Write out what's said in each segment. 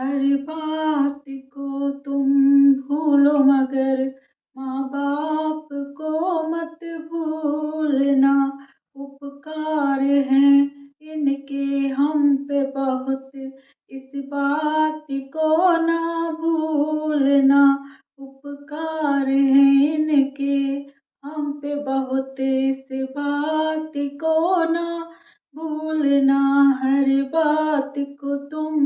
हर बात को तुम भूलो मगर माँ बाप को मत भूलना। उपकार हैं इनके हम पे बहुत, इस बात को ना भूलना। उपकार हैं इनके हम पे बहुत, इस बात को ना भूलना। हर बात को तुम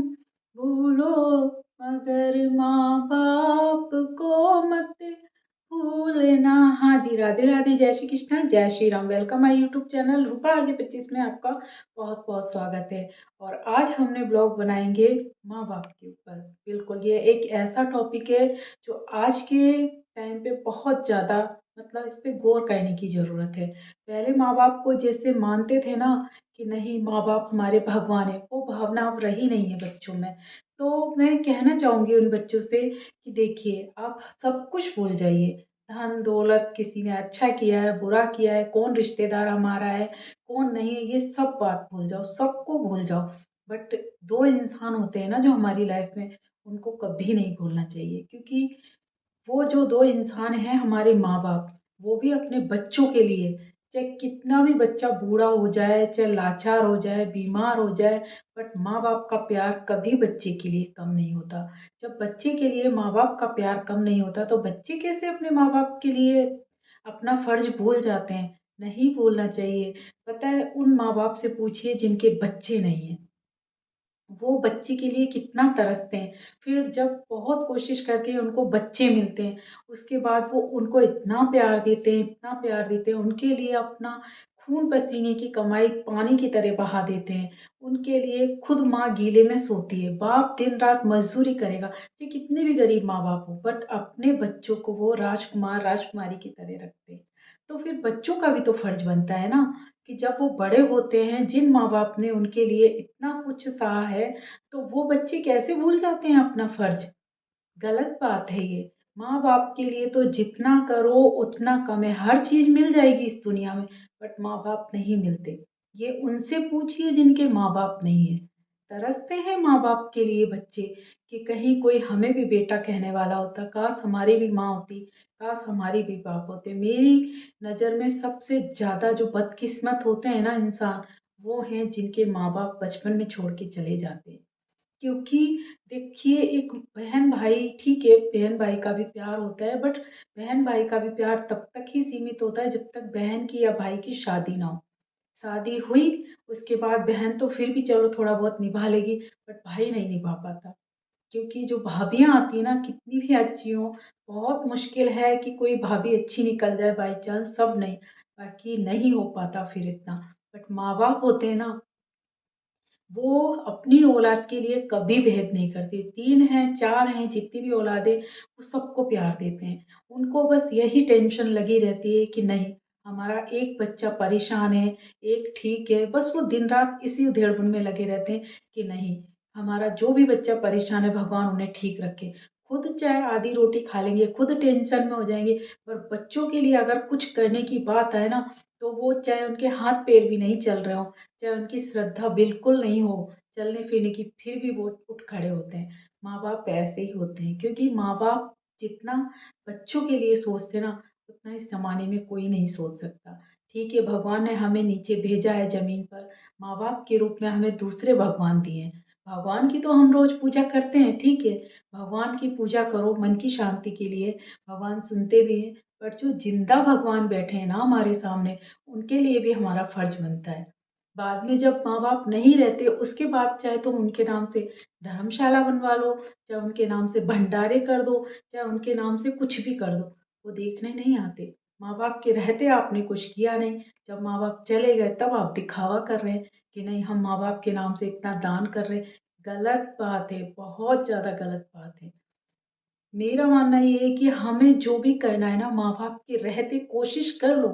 भूलो मगर माँ बाप को मत भूलना। हाँ जी, राधे राधे, जय श्री कृष्णा, जय Shri Ram. Welcome my YouTube channel Rupa RJ 25 में आपका बहुत बहुत स्वागत है। और आज हमने ब्लॉग बनाएंगे माँ बाप के ऊपर। बिल्कुल, ये एक ऐसा टॉपिक है जो आज के टाइम पे बहुत ज़्यादा मतलब इस पे गौर करने की ज़रूरत है। पहले माँ बाप को जैसे मानते थे ना कि नहीं माँ बाप हमारे भगवान है, वो भावना अब रही नहीं है बच्चों में। तो मैं कहना चाहूँगी उन बच्चों से कि देखिए आप सब कुछ भूल जाइए। धन दौलत, किसी ने अच्छा किया है बुरा किया है, कौन रिश्तेदार हमारा है कौन नहीं है, ये सब बात भूल जाओ, सबको भूल जाओ। बट दो इंसान होते हैं ना जो हमारी लाइफ में, उनको कभी नहीं भूलना चाहिए। क्योंकि वो जो दो इंसान हैं हमारे माँ बाप, वो भी अपने बच्चों के लिए, चाहे कितना भी बच्चा बूढ़ा हो जाए, चाहे लाचार हो जाए, बीमार हो जाए, बट माँ बाप का प्यार कभी बच्चे के लिए कम नहीं होता। जब बच्चे के लिए माँ बाप का प्यार कम नहीं होता तो बच्चे कैसे अपने माँ बाप के लिए अपना फर्ज भूल जाते हैं। नहीं भूलना चाहिए। पता है, उन माँ बाप से पूछिए जिनके बच्चे नहीं हैं, वो बच्चे के लिए कितना तरसते हैं। फिर जब बहुत कोशिश करके उनको बच्चे मिलते हैं, उसके बाद वो उनको इतना प्यार देते हैं, इतना प्यार देते हैं, उनके लिए अपना खून पसीने की कमाई पानी की तरह बहा देते हैं। उनके लिए खुद माँ गीले में सोती है, बाप दिन रात मजदूरी करेगा, चाहे कितने भी गरीब माँ बाप हो, बट अपने बच्चों को वो राजकुमार राजकुमारी की तरह रखते हैं। तो फिर बच्चों का भी तो फर्ज बनता है ना कि जब वो बड़े होते हैं, जिन माँ बाप ने उनके लिए इतना कुछ सहा है, तो वो बच्चे कैसे भूल जाते हैं अपना फर्ज। गलत बात है ये। माँ बाप के लिए तो जितना करो उतना कम है, हर चीज मिल जाएगी इस दुनिया में, बट माँ बाप नहीं मिलते। ये उनसे पूछिए जिनके माँ बाप नहीं है। तरसते हैं माँ बाप के लिए बच्चे कि कहीं कोई हमें भी बेटा कहने वाला होता, काश हमारी भी माँ होती, काश हमारी भी बाप होते। मेरी नज़र में सबसे ज़्यादा जो बदकिस्मत होते हैं ना इंसान, वो हैं जिनके माँ बाप बचपन में छोड़ के चले जाते हैं। क्योंकि देखिए, एक बहन भाई, ठीक है बहन भाई का भी प्यार होता है, बट बहन भाई का भी प्यार तब तक ही सीमित होता है जब तक बहन की या भाई की शादी ना हो। शादी हुई उसके बाद बहन तो फिर भी चलो थोड़ा बहुत निभा लेगी, बट भाई नहीं निभा पाता। क्योंकि जो भाभियाँ आती हैं ना, कितनी भी अच्छी हो, बहुत मुश्किल है कि कोई भाभी अच्छी निकल जाए बाई चांस, सब नहीं, बाकी नहीं हो पाता फिर इतना। बट माँ बाप होते हैं ना, वो अपनी औलाद के लिए कभी भेद नहीं करते। 3 हैं, 4 हैं, जितनी भी औलादें, वो सबको प्यार देते हैं। उनको बस यही टेंशन लगी रहती है कि नहीं, हमारा एक बच्चा परेशान है, एक ठीक है। बस वो दिन-रात इसी उधेड़-बुन में लगे रहते हैं कि नहीं, हमारा जो भी बच्चा परेशान है भगवान उन्हें ठीक रखे। खुद चाहे आधी रोटी खा लेंगे, खुद टेंशन में हो जाएँगे, पर बच्चों के लिए अगर कुछ करने की बात आए ना, तो वो चाहे उनके हाथ-पैर भी नहीं चल रहे हों, चाहे उनकी श्रद्धा बिल्कुल नहीं हो चलने फिरने की, फिर भी वो उठ खड़े होते हैं। माँ बाप ऐसे ही होते हैं, क्योंकि माँ बाप जितना बच्चों के लिए सोचते हैं ना, उतना इस जमाने में कोई नहीं सोच सकता। ठीक है, भगवान ने हमें नीचे भेजा है जमीन पर, माँ बाप के रूप में हमें दूसरे भगवान दिए हैं। भगवान की तो हम रोज पूजा करते हैं, ठीक है, भगवान की पूजा करो मन की शांति के लिए, भगवान सुनते भी हैं। बट जो जिंदा भगवान बैठे हैं ना हमारे सामने, उनके लिए भी हमारा फर्ज बनता है। बाद में जब माँ बाप नहीं रहते, उसके बाद चाहे तुम उनके नाम से धर्मशाला बनवा लो, चाहे उनके नाम से भंडारे कर दो, चाहे उनके नाम से कुछ भी कर दो, वो देखने नहीं आते। माँ बाप के रहते आपने कुछ किया नहीं, जब माँ बाप चले गए तब आप दिखावा कर रहे हैं कि नहीं हम माँ बाप के नाम से इतना दान कर रहे हैं। गलत बात है, बहुत ज़्यादा गलत बात है। मेरा मानना ये है कि हमें जो भी करना है ना, माँ बाप के रहते कोशिश कर लो।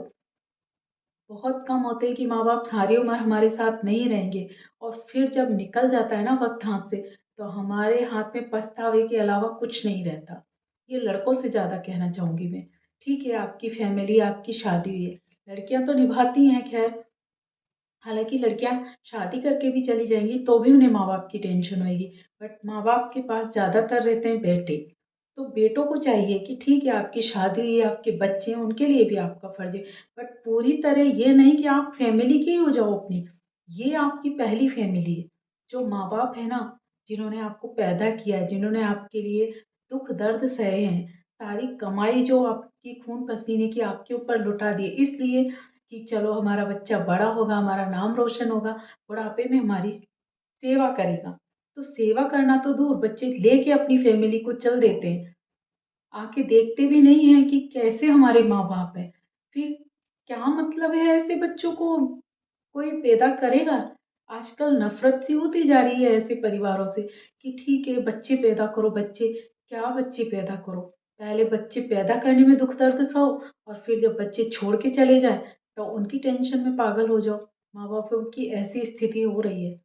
बहुत कम होते हैं कि माँ बाप सारी उम्र हमारे साथ नहीं रहेंगे, और फिर जब निकल जाता है ना वक्त हाथ से, तो हमारे हाथ में पछतावे के अलावा कुछ नहीं रहता। ये लड़कों से ज़्यादा कहना चाहूँगी मैं। ठीक है, आपकी फैमिली, आपकी शादी हुई है, लड़कियां तो निभाती हैं खैर, हालाँकि लड़कियाँ शादी करके भी चली जाएँगी तो भी उन्हें माँ-बाप की टेंशन होएगी, बट माँ-बाप के पास ज़्यादातर रहते हैं बेटे। तो बेटों को चाहिए कि ठीक है आपकी शादी हुई है, आपके बच्चे हैं, उनके लिए भी आपका फ़र्ज़ है, बट पूरी तरह ये नहीं कि आप फैमिली की ही हो जाओ अपनी। ये आपकी पहली फैमिली है। जो माँ-बाप है ना, जिन्होंने आपको पैदा किया है, जिन्होंने आपके लिए दुःख-दर्द सहे हैं, सारी कमाई जो आपकी खून-पसीने की आपके ऊपर लुटा दी है, इसलिए कि चलो हमारा बच्चा बड़ा होगा, हमारा नाम रोशन होगा, बुढ़ापे में हमारी सेवा करेगा। तो सेवा करना तो दूर, बच्चे लेके अपनी फैमिली को चल देते हैं। आके देखते भी नहीं हैं कि कैसे हमारे माँ-बाप हैं। फिर क्या मतलब है ऐसे बच्चों को कोई पैदा करेगा? आजकल नफ़रत सी होती जा रही है ऐसे परिवारों से कि ठीक है बच्चे पैदा करो बच्चे, क्या बच्चे पैदा करो? पहले बच्चे पैदा करने में दुःख दर्द सहो और फिर जब बच्चे छोड़ के चले जाएँ, तो उनकी टेंशन में पागल हो जाओ। माँ-बापों की ऐसी स्थिति हो रही है।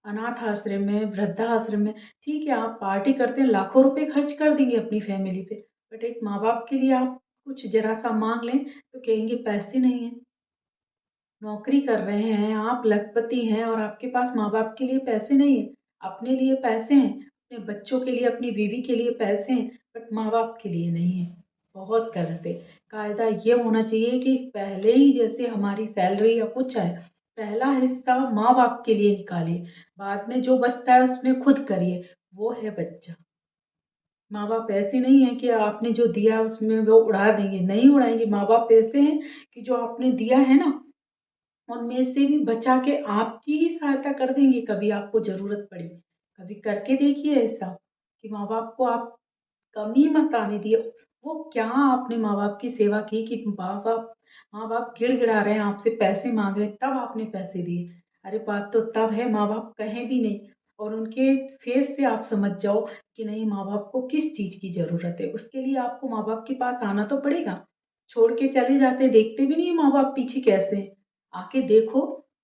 अनाथ आश्रम में, वृद्धाश्रम में, ठीक है आप पार्टी करते हैं, लाखों रुपए खर्च कर देंगे अपनी फैमिली पे, बट एक माँ-बाप के लिए आप कुछ ज़रा-सा माँग लें, तो कहेंगे पैसे नहीं हैं। नौकरी कर रहे हैं, आप लखपति हैं और आपके पास माँ-बाप के लिए पैसे नहीं हैं। अपने लिए पैसे हैं, अपने बच्चों के लिए, अपनी बीवी के लिए पैसे हैं, बट माँ-बाप के लिए नहीं हैं। बहुत गलत है। कायदा ये होना चाहिए कि पहले ही जैसे हमारी सैलरी या कुछ आए, पहला हिस्सा माँ-बाप के लिए निकालिए, बाद में जो बचता है उसमें खुद करिए, वो है बच्चा। माँ-बाप ऐसे नहीं हैं कि आपने जो दिया उसमें वो उड़ा देंगे, नहीं उड़ाएँगे। माँ-बाप ऐसे हैं कि जो आपने दिया है ना उनमें से भी बचा के आपकी ही सहायता कर देंगे कभी आपको ज़रूरत पड़ी। कभी करके देखिए ऐसा कि माँ-बाप को आप कमी मत आने दिए। वो क्या आपने माँ-बाप की सेवा की कि माँ-बाप गिड़गिड़ा रहे हैं, आपसे पैसे माँग रहे हैं, तब आपने पैसे दिए। अरे बात तो तब है माँ-बाप कहें भी नहीं और उनके फेस से आप समझ जाओ कि नहीं माँ-बाप को किस चीज़ की ज़रूरत है। उसके लिए आपको माँ-बाप के पास आना तो पड़ेगा। छोड़ के चले जाते हैं, देखते भी नहीं माँ-बाप पीछे कैसे हैं। आके देखो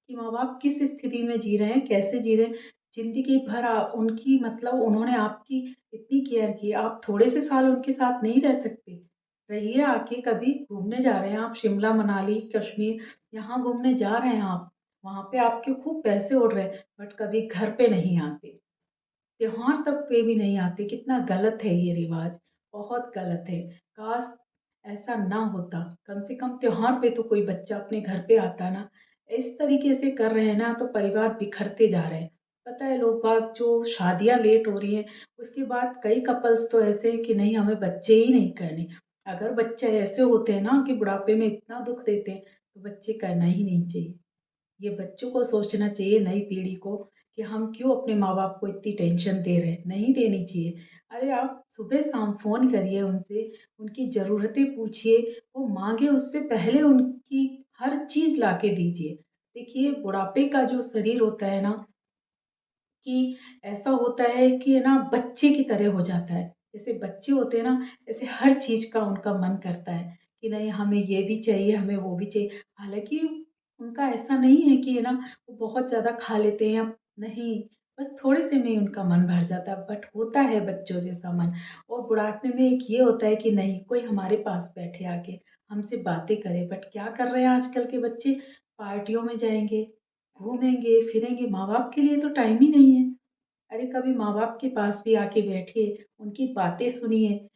कि माँ-बाप किस स्थिति में जी रहे हैं, कैसे जी रहे हैं। ज़िंदगी भर उनकी मतलब उन्होंने आपकी इतनी केयर की, आप थोड़े से साल उनके साथ नहीं रह सकते। रहिए आके कभी घूमने जा रहे हैं आप शिमला, मनाली, कश्मीर, यहाँ घूमने जा रहे हैं आप, वहाँ पे आपके खूब पैसे उड़ रहे हैं, बट कभी घर पे नहीं आते। त्योहार तक पे भी नहीं आते, कितना गलत है ये रिवाज, बहुत गलत है। काश ऐसा ना होता, कम से कम त्योहार पे तो कोई बच्चा अपने घर पे आता ना। इस तरीके से कर रहे हैं ना तो परिवार बिखरते जा रहे हैं। पता है लोग बाग जो शादियाँ लेट हो रही हैं, उसके बाद कई कपल्स तो ऐसे हैं कि नहीं हमें बच्चे ही नहीं करने। अगर बच्चे ऐसे होते हैं ना कि बुढ़ापे में इतना दुःख देते हैं, तो बच्चे करना ही नहीं चाहिए। ये बच्चों को सोचना चाहिए नई पीढ़ी को कि हम क्यों अपने माँ-बाप को इतनी टेंशन दे रहे हैं, नहीं देनी चाहिए। अरे आप सुबह-शाम फ़ोन करिए उनसे, उनकी ज़रूरतें पूछिए, वो माँगे उससे पहले उनकी हर चीज़ ला के दीजिए। देखिए बुढ़ापे का जो शरीर होता है ना कि ऐसा होता है कि है ना बच्चे की तरह हो जाता है। जैसे बच्चे होते हैं ना, ऐसे हर चीज़ का उनका मन करता है कि नहीं हमें ये भी चाहिए, हमें वो भी चाहिए। हालाँकि उनका ऐसा नहीं है कि है ना वो बहुत ज़्यादा खा लेते हैं या नहीं, बस थोड़े से में ही उनका मन भर जाता है, बट होता है बच्चों जैसा मन। और बुढ़ापे में एक ये होता है कि नहीं कोई हमारे पास बैठे आके, हमसे बातें करे, बट क्या कर रहे हैं आजकल के बच्चे? पार्टियों में जाएँगे, घूमेंगे, फिरेंगे, माँ-बाप के लिए तो टाइम ही नहीं है। अरे कभी माँ-बाप के पास भी आके बैठिए, उनकी बातें सुनिए,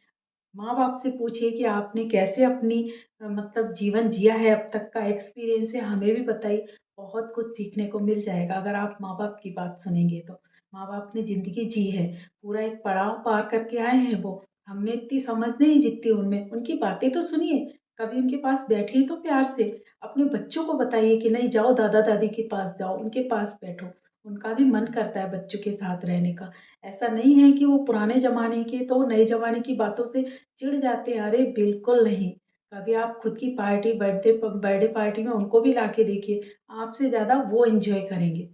माँ-बाप से पूछिए कि आपने कैसे अपनी मतलब जीवन जिया है, अब तक का एक्सपीरियंस है, हमें भी बताइए। बहुत कुछ सीखने को मिल जाएगा अगर आप माँ-बाप की बात सुनेंगे तो। माँ-बाप ने ज़िंदगी जी है, पूरा एक पड़ाव पार करके आए हैं वो। हमें इतनी समझ नहीं जितनी उनमें, उनकी बातें तो सुनिए, कभी उनके पास बैठिए तो प्यार से। अपने बच्चों को बताइए कि नहीं जाओ दादा-दादी के पास जाओ, उनके पास बैठो। उनका भी मन करता है बच्चों के साथ रहने का। ऐसा नहीं है कि वो पुराने ज़माने के तो नए ज़माने की बातों से चिढ़ जाते हैं, अरे बिल्कुल नहीं। कभी आप खुद की पार्टी बर्थडे पार्टी में उनको भी लाके देखिए, आपसे ज़्यादा वो एन्जॉय करेंगे,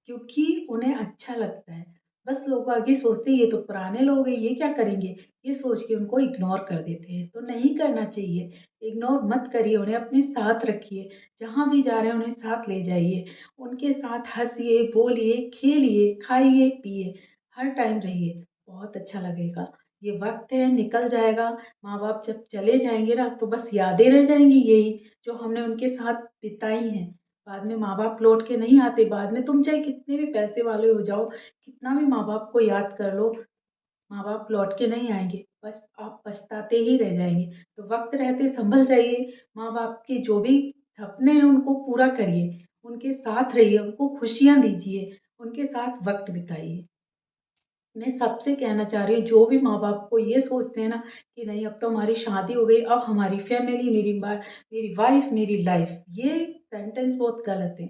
क्योंकि उन्हें अच्छा लगता है। बस लोग आगे सोचते हैं ये तो पुराने लोग हैं, ये क्या करेंगे? ये सोच के उनको इग्नोर कर देते हैं, तो नहीं करना चाहिए। इग्नोर मत करिए, उन्हें अपने साथ रखिए, जहाँ भी जा रहे हैं उन्हें साथ ले जाइए। उनके साथ हँसिए, बोलिए, खेलिए, खाइए-पिए, हर टाइम रहिए, बहुत अच्छा लगेगा। ये वक़्त है निकल जाएगा, माँ-बाप जब चले जाएँगे ना तो बस यादें रह जाएँगी यही, जो हमने उनके साथ बिताई हैं। बाद में माँ बाप लौट के नहीं आते। बाद में तुम चाहे कितने भी पैसे वाले हो जाओ, कितना भी माँ बाप को याद कर लो, माँ बाप लौट के नहीं आएंगे, बस आप पछताते ही रह जाएंगे। तो वक्त रहते संभल जाइए, माँ बाप के जो भी सपने हैं उनको पूरा करिए, उनके साथ रहिए, उनको खुशियाँ दीजिए, उनके साथ वक्त बिताइए। मैं सबसे कहना चाह रही हूँ, जो भी माँ बाप को ये सोचते हैं ना कि नहीं अब तो हमारी शादी हो गई, अब हमारी फैमिली, मेरी वाइफ मेरी लाइफ, ये सेंटेंस बहुत गलत है।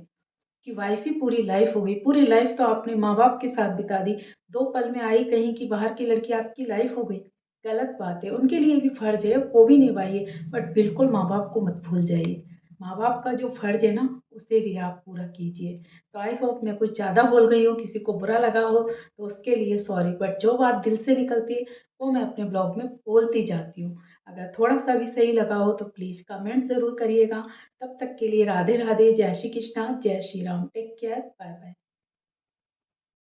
कि वाइफ ही पूरी लाइफ हो गई, पूरी लाइफ तो आपने माँ बाप के साथ बिता दी, 2 पल में आई कहीं की बाहर की लड़की आपकी लाइफ हो गई, गलत बात है। उनके लिए भी फर्ज है, वो भी निभाइए, बट बिल्कुल माँ बाप को मत भूल जाइए। माँ बाप का जो फर्ज है ना, उसे भी आप पूरा कीजिए। तो आई होप मैं कुछ ज़्यादा बोल गई हूँ, किसी को बुरा लगा हो तो उसके लिए सॉरी, बट जो बात दिल से निकलती है वो मैं अपने ब्लॉग में बोलती जाती हूँ। अगर थोड़ा सा भी सही लगा हो तो प्लीज़ कमेंट ज़रूर करिएगा। तब तक के लिए राधे राधे, जय श्री कृष्णा, जय Shri Ram, take care, bye bye.